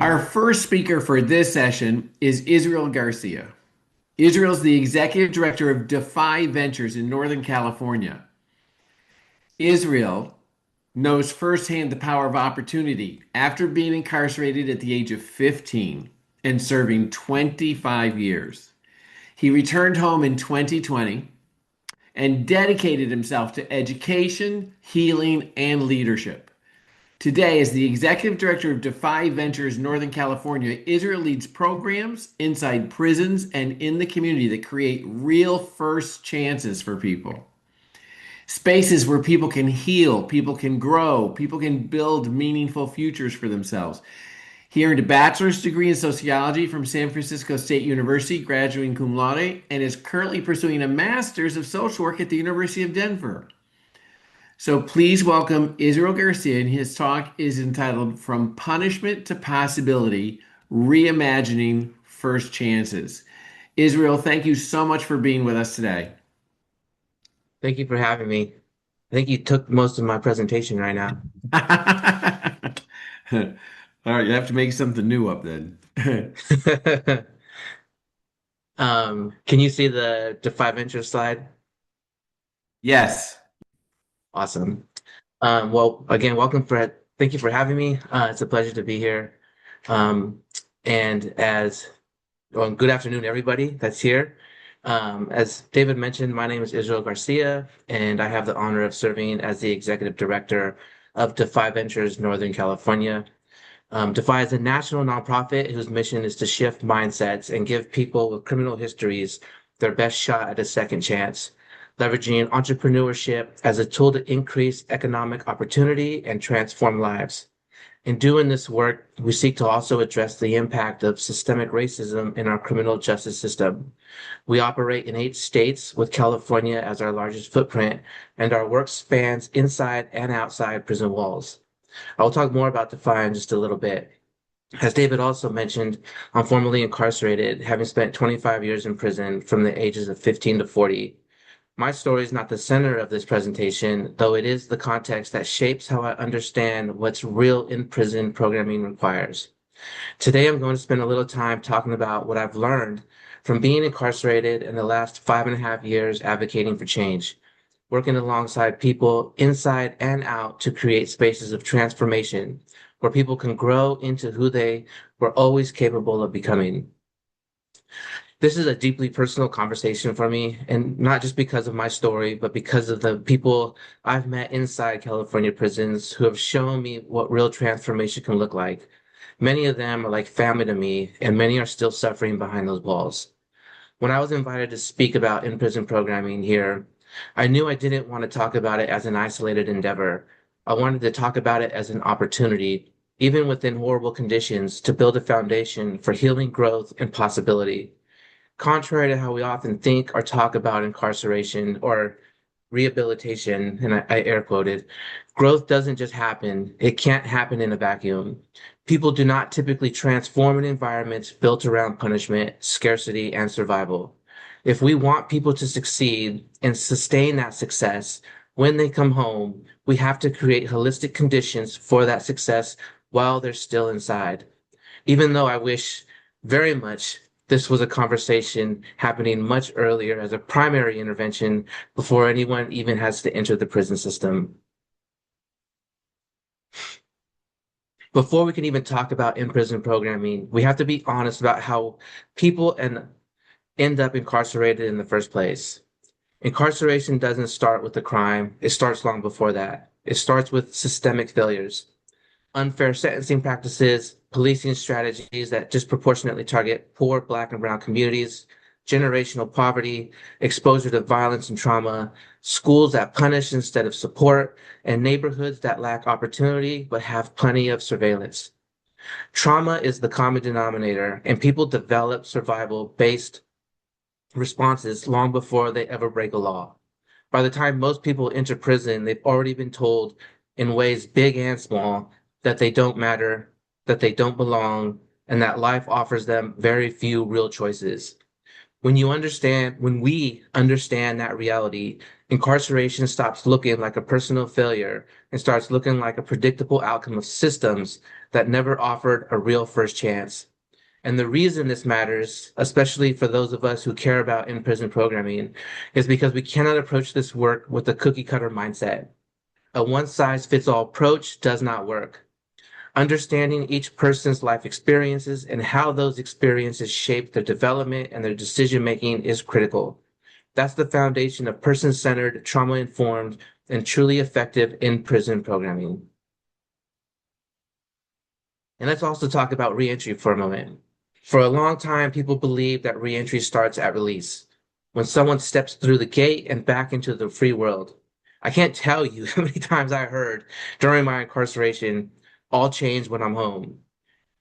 Our first speaker for this session is Israel Garcia. Israel is the executive director of Defy Ventures in Northern California. Israel knows firsthand the power of opportunity after being incarcerated at the age of 15 and serving 25 years. He returned home in 2020 and dedicated himself to education, healing, and leadership. Today, as the executive director of Defy Ventures Northern California, Israel leads programs inside prisons and in the community that create real first chances for people. Spaces where people can heal, people can grow, people can build meaningful futures for themselves. He earned a bachelor's degree in sociology from San Francisco State University, graduating cum laude, and is currently pursuing a master's of social work at the University of Denver. So please welcome Israel Garcia, and his talk is entitled From Punishment to Possibility, Reimagining First Chances. Israel, thank you so much for being with us today. Thank you for having me. I think you took most of my presentation right now. All right, you have to make something new up then. Can you see the Defy Ventures slide? Yes. Awesome. Well, again, thank you for having me. It's a pleasure to be here. Um, and good afternoon, everybody that's here. As David mentioned, my name is Israel Garcia, and I have the honor of serving as the executive director of Defy Ventures Northern California. Defy is a national nonprofit whose mission is to shift mindsets and give people with criminal histories their best shot at a second chance, leveraging entrepreneurship as a tool to increase economic opportunity and transform lives. In doing this work, we seek to also address the impact of systemic racism in our criminal justice system. We operate in 8 states, with California as our largest footprint, and our work spans inside and outside prison walls. I'll talk more about Defy in just a little bit. As David also mentioned, I'm formerly incarcerated, having spent 25 years in prison from the ages of 15 to 40. My story is not the center of this presentation, though it is the context that shapes how I understand what's real in prison programming requires. Today, I'm going to spend a little time talking about what I've learned from being incarcerated in the last 5.5 years advocating for change, working alongside people inside and out to create spaces of transformation where people can grow into who they were always capable of becoming. This is a deeply personal conversation for me, and not just because of my story, but because of the people I've met inside California prisons who have shown me what real transformation can look like. Many of them are like family to me, and many are still suffering behind those walls. When I was invited to speak about in-prison programming here, I knew I didn't want to talk about it as an isolated endeavor. I wanted to talk about it as an opportunity, even within horrible conditions, to build a foundation for healing, growth, and possibility. Contrary to how we often think or talk about incarceration or rehabilitation, and I air quoted, growth doesn't just happen. It can't happen in a vacuum. People do not typically transform in environments built around punishment, scarcity, and survival. If we want people to succeed and sustain that success when they come home, we have to create holistic conditions for that success while they're still inside. Even though I wish very much this was a conversation happening much earlier as a primary intervention before anyone even has to enter the prison system. Before we can even talk about in-prison programming, we have to be honest about how people end up incarcerated in the first place. Incarceration doesn't start with the crime. It starts long before that. It starts with systemic failures, unfair sentencing practices, policing strategies that disproportionately target poor Black and Brown communities, generational poverty, exposure to violence and trauma, schools that punish instead of support, and neighborhoods that lack opportunity but have plenty of surveillance. Trauma is the common denominator, and people develop survival-based responses long before they ever break a law. By the time most people enter prison, they've already been told in ways big and small that they don't matter, that they don't belong, and that life offers them very few real choices. When we understand that reality, Incarceration stops looking like a personal failure and starts looking like a predictable outcome of systems that never offered a real first chance. And the reason this matters, especially for those of us who care about in-prison programming, is because we cannot approach this work with a cookie cutter mindset. A one-size-fits-all approach does not work. Understanding each person's life experiences and how those experiences shape their development and their decision making is critical. That's the foundation of person-centered, trauma-informed, and truly effective in-prison programming. And let's also talk about reentry for a moment. For a long time, people believe that reentry starts at release, when someone steps through the gate and back into the free world. I can't tell you how many times I heard during my incarceration, all change when I'm home.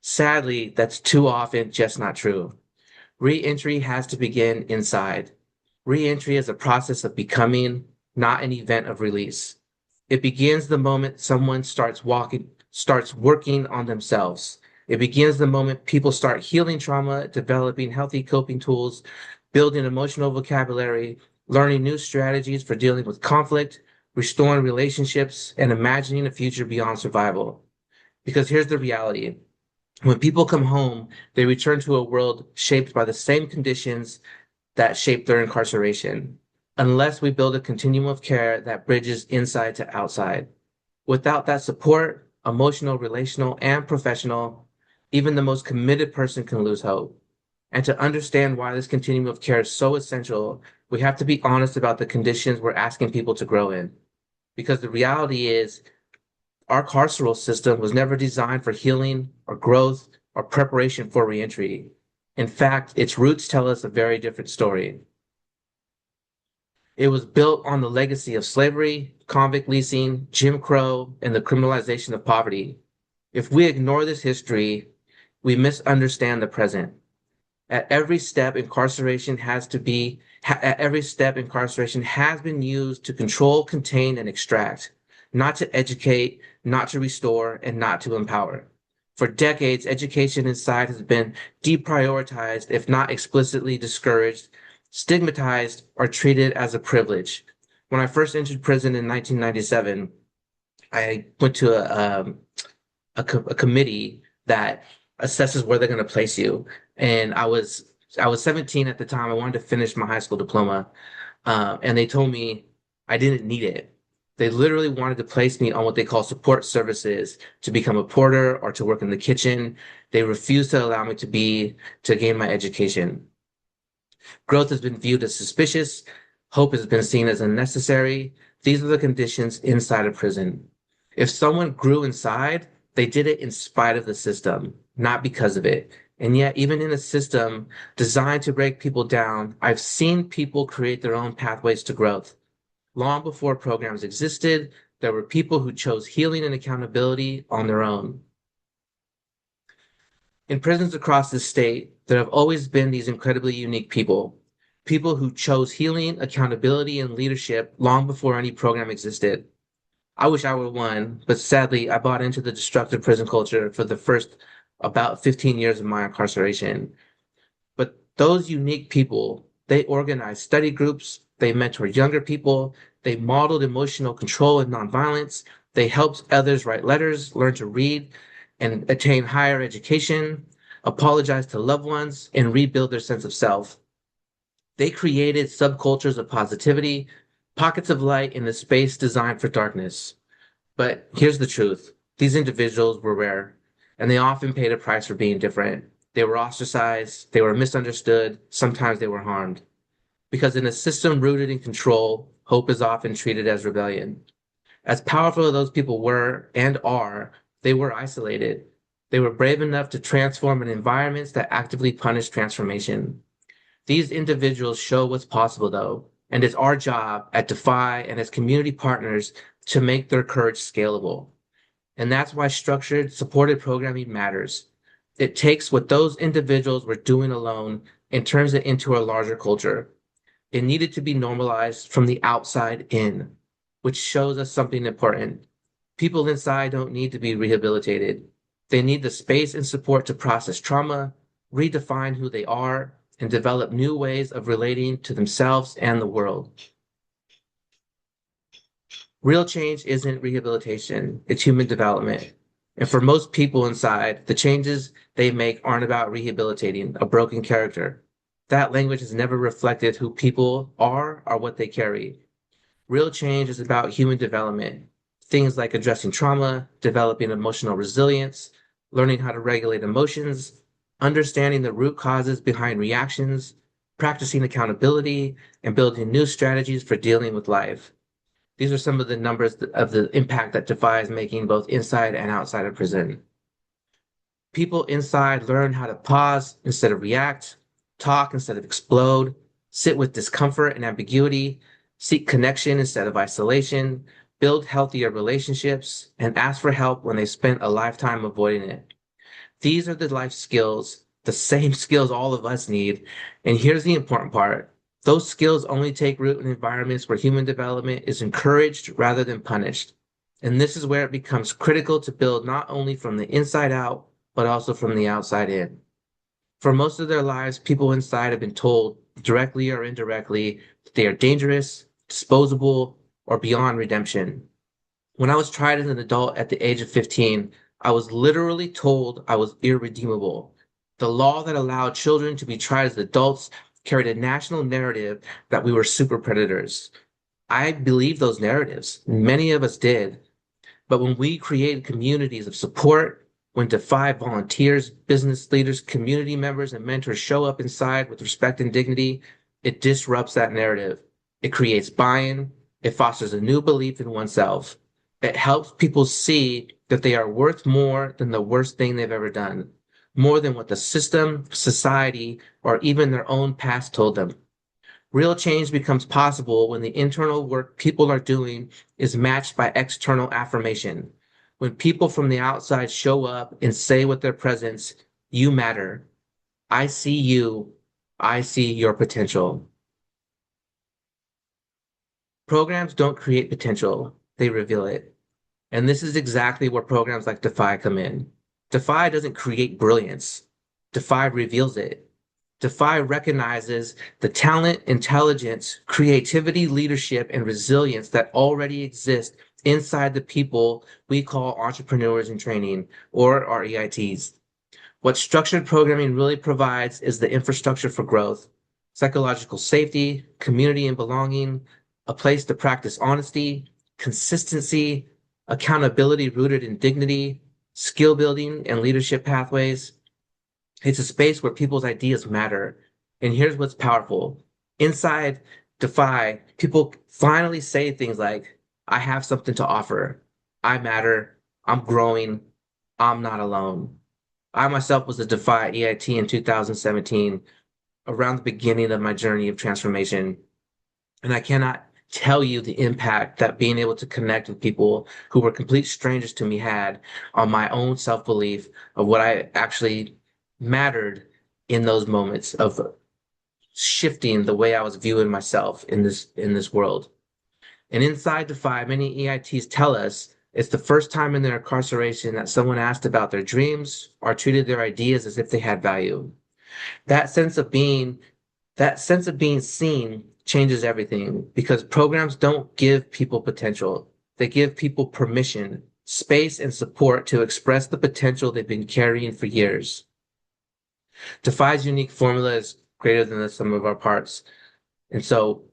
Sadly, that's too often just not true. Reentry has to begin inside. Reentry is a process of becoming, not an event of release. It begins the moment someone starts working on themselves. It begins the moment people start healing trauma, developing healthy coping tools, building emotional vocabulary, learning new strategies for dealing with conflict, restoring relationships, and imagining a future beyond survival. Because here's the reality. When people come home, they return to a world shaped by the same conditions that shaped their incarceration, unless we build a continuum of care that bridges inside to outside. Without that support, emotional, relational, and professional, even the most committed person can lose hope. And to understand why this continuum of care is so essential, we have to be honest about the conditions we're asking people to grow in. Because the reality is, our carceral system was never designed for healing or growth or preparation for reentry. In fact, its roots tell us a very different story. It was built on the legacy of slavery, convict leasing, Jim Crow, and the criminalization of poverty. If we ignore this history, we misunderstand the present. At every step, incarceration has been used to control, contain, and extract, not to educate, not to restore, and not to empower. For decades, education inside has been deprioritized, if not explicitly discouraged, stigmatized, or treated as a privilege. When I first entered prison in 1997, I went to a committee that assesses where they're going to place you. And I was 17 at the time. I wanted to finish my high school diploma, and they told me I didn't need it. They literally wanted to place me on what they call support services to become a porter or to work in the kitchen. They refused to allow me to gain my education. Growth has been viewed as suspicious. Hope has been seen as unnecessary. These are the conditions inside a prison. If someone grew inside, they did it in spite of the system, not because of it. And yet, even in a system designed to break people down, I've seen people create their own pathways to growth. Long before programs existed, there were people who chose healing and accountability on their own. In prisons across the state, there have always been these incredibly unique people, people who chose healing, accountability, and leadership long before any program existed. I wish I were one, but sadly, I bought into the destructive prison culture for the first about 15 years of my incarceration. But those unique people, they organized study groups, they mentored younger people, they modeled emotional control and nonviolence, they helped others write letters, learn to read, and attain higher education, apologize to loved ones, and rebuild their sense of self. They created subcultures of positivity, pockets of light in a space designed for darkness. But here's the truth. These individuals were rare, and they often paid a price for being different. They were ostracized, they were misunderstood, sometimes they were harmed. Because in a system rooted in control, hope is often treated as rebellion. As powerful as those people were and are, they were isolated. They were brave enough to transform in environments that actively punish transformation. These individuals show what's possible, though, and it's our job at Defy and as community partners to make their courage scalable. And that's why structured, supported programming matters. It takes what those individuals were doing alone and turns it into a larger culture. It needed to be normalized from the outside in, which shows us something important. People inside don't need to be rehabilitated. They need the space and support to process trauma, redefine who they are, and develop new ways of relating to themselves and the world. Real change isn't rehabilitation, it's human development. And for most people inside, the changes they make aren't about rehabilitating a broken character. That language has never reflected who people are or what they carry. Real change is about human development. Things like addressing trauma, developing emotional resilience, learning how to regulate emotions, understanding the root causes behind reactions, practicing accountability, and building new strategies for dealing with life. These are some of the numbers of the impact that Defy is making both inside and outside of prison. People inside learn how to pause instead of react, talk instead of explode, sit with discomfort and ambiguity, seek connection instead of isolation, build healthier relationships, and ask for help when they spent a lifetime avoiding it. These are the life skills, the same skills all of us need. And here's the important part. Those skills only take root in environments where human development is encouraged rather than punished. And this is where it becomes critical to build not only from the inside out, but also from the outside in. For most of their lives, people inside have been told, directly or indirectly, that they are dangerous, disposable, or beyond redemption. When I was tried as an adult at the age of 15, I was literally told I was irredeemable. The law that allowed children to be tried as adults carried a national narrative that we were super predators. I believed those narratives. Many of us did. But when we created communities of support, when Defy volunteers, business leaders, community members, and mentors show up inside with respect and dignity, it disrupts that narrative. It creates buy-in. It fosters a new belief in oneself. It helps people see that they are worth more than the worst thing they've ever done, more than what the system, society, or even their own past told them. Real change becomes possible when the internal work people are doing is matched by external affirmation. When people from the outside show up and say with their presence, "You matter. I see you. I see your potential." Programs don't create potential, they reveal it. And this is exactly where programs like Defy come in. Defy doesn't create brilliance, Defy reveals it. Defy recognizes the talent, intelligence, creativity, leadership, and resilience that already exist inside the people we call entrepreneurs in training, or our EITs. What structured programming really provides is the infrastructure for growth, psychological safety, community and belonging, a place to practice honesty, consistency, accountability rooted in dignity, skill building, and leadership pathways. It's a space where people's ideas matter. And here's what's powerful. Inside Defy, people finally say things like, "I have something to offer. I matter. I'm growing. I'm not alone." I myself was a Defy EIT in 2017, around the beginning of my journey of transformation. And I cannot tell you the impact that being able to connect with people who were complete strangers to me had on my own self-belief of what I actually mattered in those moments of shifting the way I was viewing myself in this world. And inside Defy, many EITs tell us it's the first time in their incarceration that someone asked about their dreams or treated their ideas as if they had value. That sense of being that sense of being seen changes everything because programs don't give people potential. They give people permission, space, and support to express the potential they've been carrying for years. Defy's unique formula is greater than the sum of our parts. And so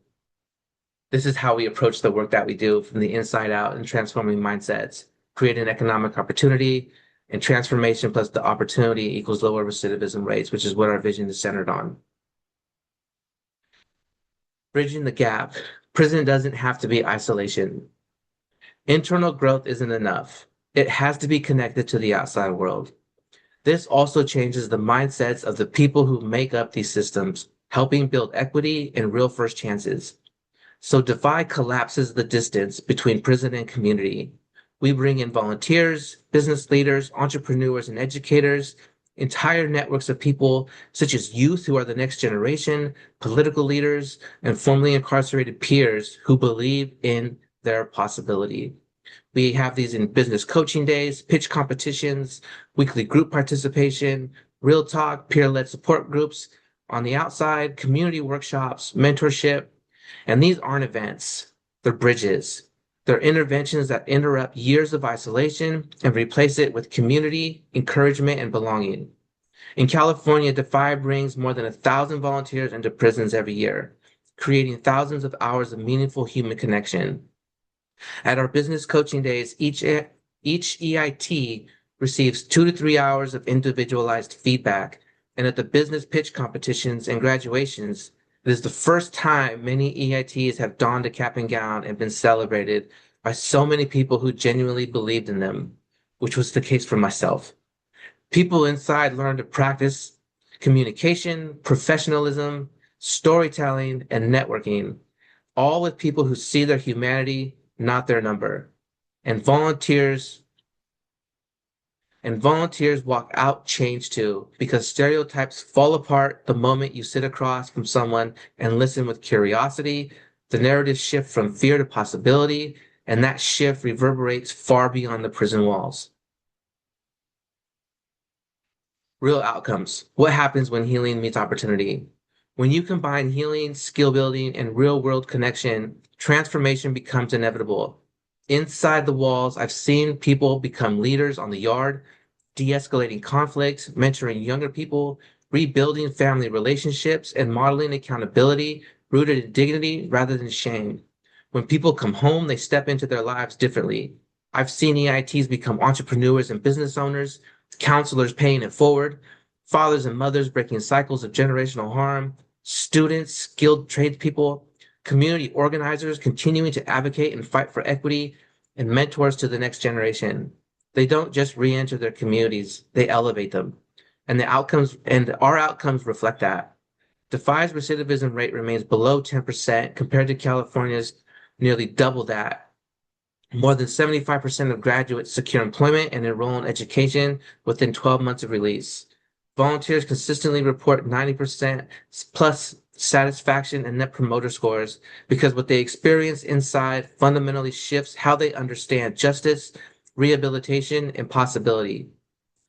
this is how we approach the work that we do from the inside out and transforming mindsets, creating economic opportunity, and transformation plus the opportunity equals lower recidivism rates, which is what our vision is centered on. Bridging the gap. Prison doesn't have to be isolation. Internal growth isn't enough. It has to be connected to the outside world. This also changes the mindsets of the people who make up these systems, helping build equity and real first chances. So Defy collapses the distance between prison and community. We bring in volunteers, business leaders, entrepreneurs, and educators, entire networks of people such as youth who are the next generation, political leaders, and formerly incarcerated peers who believe in their possibility. We have these in business coaching days, pitch competitions, weekly group participation, real talk, peer-led support groups. On the outside, community workshops, mentorship. And these aren't events, they're bridges. They're interventions that interrupt years of isolation and replace it with community, encouragement, and belonging. In California, Defy brings more than 1,000 volunteers into prisons every year, creating thousands of hours of meaningful human connection. At our business coaching days, each EIT receives 2 to 3 hours of individualized feedback. And at the business pitch competitions and graduations, it is the first time many EITs have donned a cap and gown and been celebrated by so many people who genuinely believed in them, which was the case for myself. People inside learn to practice communication, professionalism, storytelling, and networking, all with people who see their humanity, not their number. And volunteers walk out changed too, because stereotypes fall apart the moment you sit across from someone and listen with curiosity. The narrative shift from fear to possibility, and that shift reverberates far beyond the prison walls. Real outcomes. What happens when healing meets opportunity? When you combine healing, skill building, and real world connection, transformation becomes inevitable. Inside the walls, I've seen people become leaders on the yard, de-escalating conflicts, mentoring younger people, rebuilding family relationships, and modeling accountability rooted in dignity rather than shame. When people come home, they step into their lives differently. I've seen EITs become entrepreneurs and business owners, counselors paying it forward, fathers and mothers breaking cycles of generational harm, students, skilled tradespeople, community organizers continuing to advocate and fight for equity, and mentors to the next generation. They don't just re-enter their communities, they elevate them. And our outcomes reflect that. Defy's recidivism rate remains below 10% compared to California's nearly double that. More than 75% of graduates secure employment and enroll in education within 12 months of release. Volunteers consistently report 90% plus satisfaction and net promoter scores because what they experience inside fundamentally shifts how they understand justice, rehabilitation, and possibility.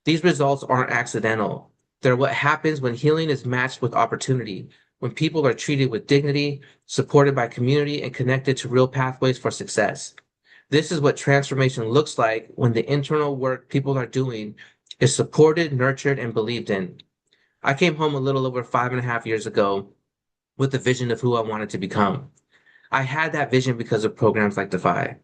These results aren't accidental. They're what happens when healing is matched with opportunity, when people are treated with dignity, supported by community, and connected to real pathways for success. This is what transformation looks like when the internal work people are doing is supported, nurtured, and believed in. I came home a little over 5.5 years ago with the vision of who I wanted to become. I had that vision because of programs like Defy.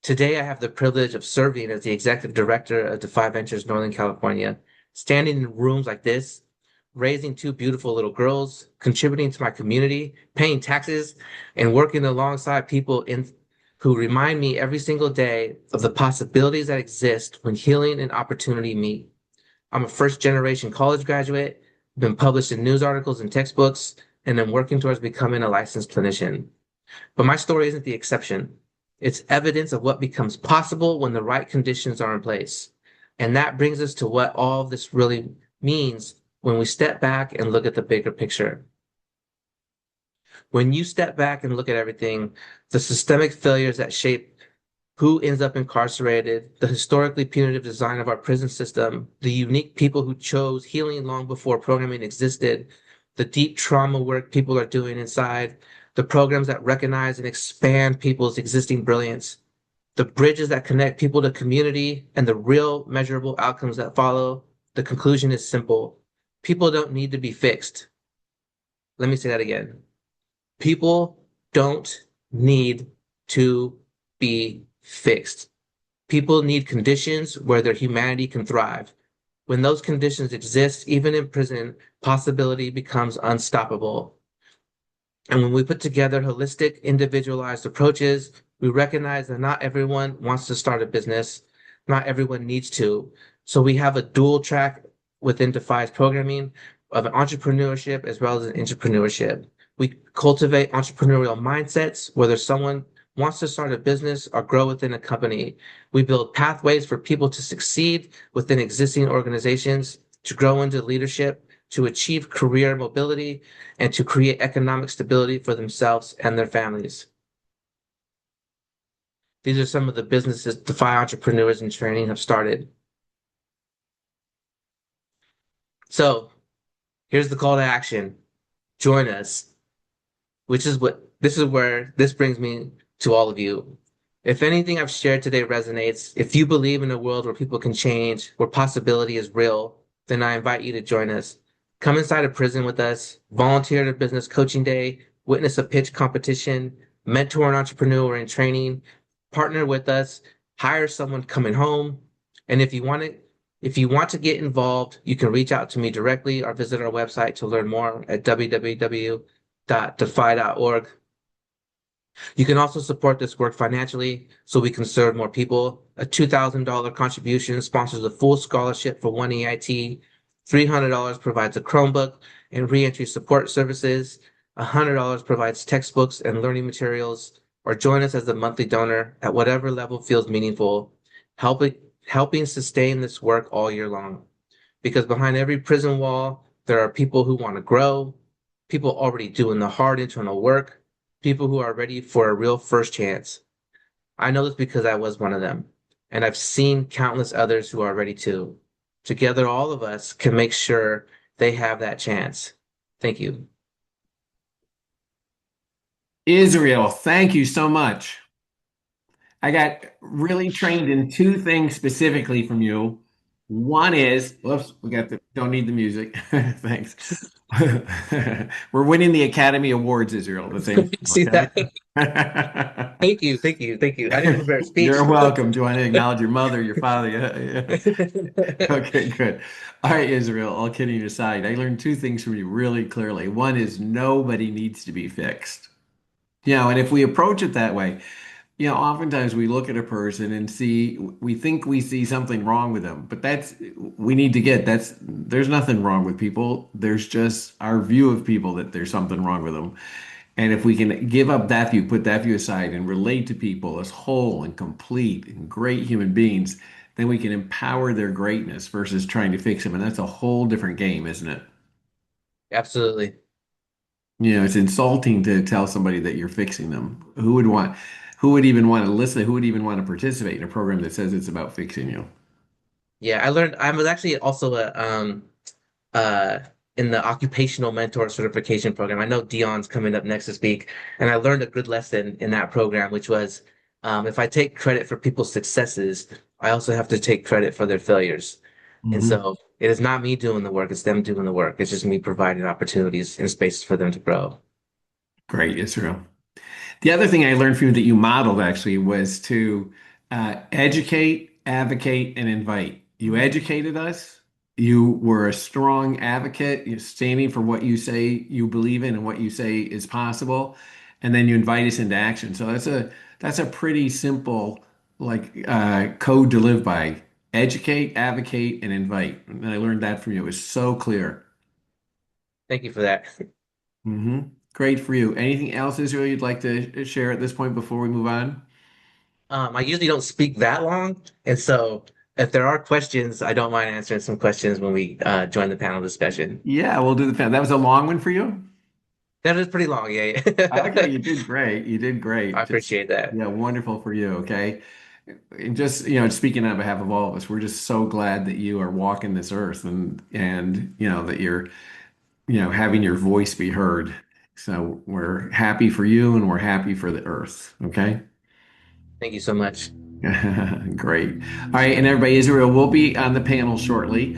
Today, I have the privilege of serving as the executive director of Defy Ventures Northern California, standing in rooms like this, raising two beautiful little girls, contributing to my community, paying taxes, and working alongside people who remind me every single day of the possibilities that exist when healing and opportunity meet. I'm a first generation college graduate, been published in news articles and textbooks, and I'm working towards becoming a licensed clinician. But my story isn't the exception. It's evidence of what becomes possible when the right conditions are in place. And that brings us to what all of this really means when we step back and look at the bigger picture. When you step back and look at everything, the systemic failures that shape who ends up incarcerated, the historically punitive design of our prison system, the unique people who chose healing long before programming existed, the deep trauma work people are doing inside, the programs that recognize and expand people's existing brilliance, the bridges that connect people to community, and the real measurable outcomes that follow, the conclusion is simple. People don't need to be fixed. Let me say that again. People don't need to be fixed. People need conditions where their humanity can thrive. When those conditions exist, even in prison, possibility becomes unstoppable. And when we put together holistic, individualized approaches, we recognize that not everyone wants to start a business. Not everyone needs to. So we have a dual track within Defy's programming of an entrepreneurship as well as an entrepreneurship. We cultivate entrepreneurial mindsets, whether someone wants to start a business or grow within a company. We build pathways for people to succeed within existing organizations, to grow into leadership, to achieve career mobility, and to create economic stability for themselves and their families. These are some of the businesses Defy entrepreneurs in training have started. So here's the call to action. Join us, this is where this brings me to all of you. If anything I've shared today resonates, if you believe in a world where people can change, where possibility is real, then I invite you to join us. Come inside a prison with us, volunteer at a business coaching day, witness a pitch competition, mentor an entrepreneur in training, partner with us, hire someone coming home. And if you want to get involved, you can reach out to me directly or visit our website to learn more at www.defy.org. You can also support this work financially so we can serve more people. A $2,000 contribution sponsors a full scholarship for one EIT. $300 provides a Chromebook and reentry support services. $100 provides textbooks and learning materials. Or join us as a monthly donor at whatever level feels meaningful, helping helping sustain this work all year long. Because behind every prison wall, there are people who want to grow, people already doing the hard internal work, people who are ready for a real first chance. I know this because I was one of them, and I've seen countless others who are ready too. Together, all of us can make sure they have that chance. Thank you. Israel, thank you so much. I got really trained in two things specifically from you. One is, whoops, don't need the music. Thanks. We're winning the Academy Awards, Israel, at the same See time, that? okay? Thank you, thank you, thank you. I didn't prepare a You're speech. welcome. Do you want to acknowledge your mother, your father? Yeah, yeah. Okay, good. All right, Israel, all kidding aside, I learned two things from you really clearly. One is nobody needs to be fixed. And if we approach it that way, oftentimes we look at a person and we think we see something wrong with them, but we need to there's nothing wrong with people. There's just our view of people that there's something wrong with them. And if we can give up that view, put that view aside and relate to people as whole and complete and great human beings, then we can empower their greatness versus trying to fix them. And that's a whole different game, isn't it? Absolutely. It's insulting to tell somebody that you're fixing them. Who would even want to listen? Who would even want to participate in a program that says it's about fixing you? Yeah, I was actually also uh in the occupational mentor certification program. I know Dion's coming up next to speak, and I learned a good lesson in that program, which was if I take credit for people's successes, I also have to take credit for their failures. And Hmm. so it is not me doing the work, it's them doing the work. It's just me providing opportunities and spaces for them to grow. Great, Israel. The other thing I learned from you that you modeled actually was to educate, advocate, and invite. You educated us. You were a strong advocate. You're standing for what you say you believe in and what you say is possible, and then you invite us into action. So that's a pretty simple code to live by. Educate, advocate, and invite. And I learned that from you. It was so clear. Thank you for that. Hmm. Great for you. Anything else, Israel, you'd like to share at this point before we move on? I usually don't speak that long, and so if there are questions, I don't mind answering some questions when we join the panel discussion. Yeah, we'll do the fan. That was a long one for you? That is pretty long, yeah. Okay, Yeah. you did great. You did I great. Just appreciate that. yeah, wonderful for you. Okay. And just, speaking on behalf of all of us, we're just so glad that you are walking this earth and that you're, having your voice be heard. So we're happy for you and we're happy for the earth. Okay. Thank you so much. Great. All right, and everybody, Israel will be on the panel shortly.